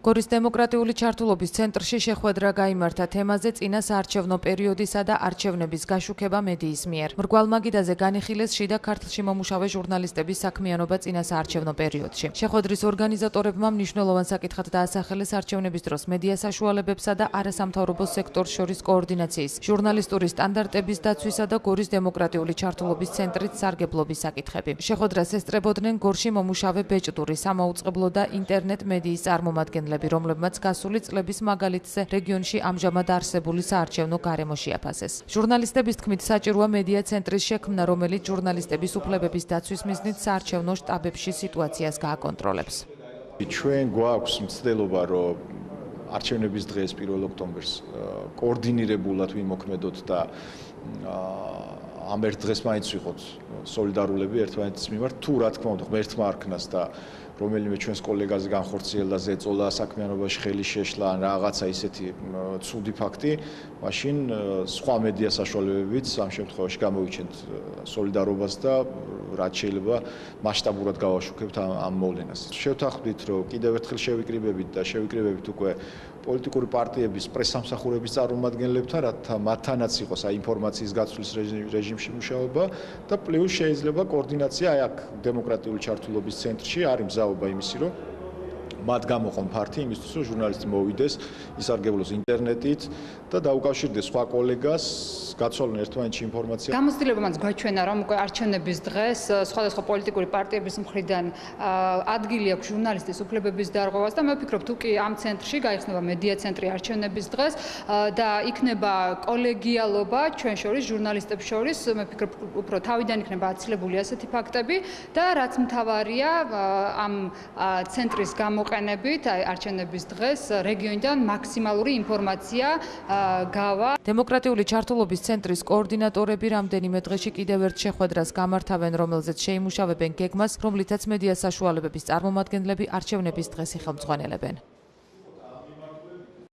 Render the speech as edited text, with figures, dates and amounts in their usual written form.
გორის დემოკრატიული ჩართულობის ცენტრში შეხვედრა გაიმართა თემაზე წინა საარჩევნო პერიოდისა და არჩევნების გაშუქება მედიის მიერ. მრგვალ მაგიდაზე განიხილეს შიდა ქართლში მომუშავე ჟურნალისტების საქმიანობა წინა საარჩევნო პერიოდში. შეხვედრის ორგანიზატორებმა მნიშვნელოვან საკითხად დაასახელეს არჩევნების დროს მედია საშუალებებსა და არასამთავრობო სექტორს შორის კოორდინაციის, ჟურნალისტური სტანდარტების დაცვისა და გორის დემოკრატიული ჩართულობის ცენტრის სარგებლობის საკითხები. შეხვედრას ესწრებოდნენ გორში მომუშავე ბეჭდური, სამაუწყებლო და ინტერნეტ მედიის წარმომადგენლები, რომლებმაც გასული წლების მაგალითზე რეგიონში ამჟამად არსებული საარჩევნო გარემო შეაფასეს. ჟურნალისტების თქმით, საჭიროა მედია ცენტრის შექმნა, რომელიც ჟურნალისტების უფლებების დაცვის მიზნით საარჩევნო შტაბებში სიტუაციას გააკონტროლებს. ჩვენ გვაქვს მცდელობა, რომ არჩევნების დღეს 1 ოქტომბერს კოორდინირებულად ვიმოქმედოთ და ამ ერთ დღეს მაინც ვიყოთ სოლიდარულები ერთმანეთის მიმართ. თუ რა თქმა უნდა ღმერთმა არქნას და რომელიმე ჩვენს კოლეგაზე განხორციელდა ზეწოლა, საქმიანობაში ხელი შეშლა ან რაღაცა ისეთი ცუდი ფაქტი, მაშინ სხვა მედია საშუალებებით ამ შემთხვევაში გამოვიჩენთ სოლიდარობას და რაც შეიძლება მასშტაბურად გავაშუქებთ ამ მოვლენას. შევთანხმდით, რომ კიდევ ერთხელ შევიკრიბებით უკვე პოლიტიკური პარტიების პრესამსახურების წარმომადგენლებთან, რათა მათთანაც იყოს ინფორმაციის გაცვლის რეჟიმში მუშაობა და პლუს შეიძლება კოორდინაცია აქ დემოკრატიული ჩართულობის ცენტრში არის მზაობა იმისი, რომ მათ გამოყონ ფართი იმისთვის, რომ ჟურნალისტი მოვიდეს, ისარგებლოს ინტერნეტით და დაუკავშირდეს სხვა კოლეგას, გაცვალონ ერთმანეთში ინფორმაცია. გამოცდილებამაც გვაჩვენა, რომ უკვე არჩევნების დღეს სხვადასხვა პოლიტიკური პარტიების მხრიდან ადგილი აქვს ჟურნალისტის უფლებების დარღვევას და მე ვფიქრობ, თუ კი ამ ცენტრში გაიხსნება მედია ცენტრი არჩევნების დღეს და იქნება კოლეგიალობა ჩვენ შორის, ჟურნალისტებს შორის, მე ვფიქრობ, უფრო თავიდან იქნება აცილებული ასეთი ფაქტები და რაც მთავარია, ამ ცენტრის გამოყენებით არჩევნების დღეს რეგიონიდან მაქსიმალური ინფორმაცია გავა. დემოკრატიული ჩართულობის ცენტრის კოორდინატორები რამდენიმე დღეში კიდევ ერთ შეხვედრას გამართავენ, რომელზეც შეიმუშავებენ გეგმას, რომლითაც მედია საშუალებების წარმომადგენლები არჩევნების დღეს იხელმძღვანელებენ.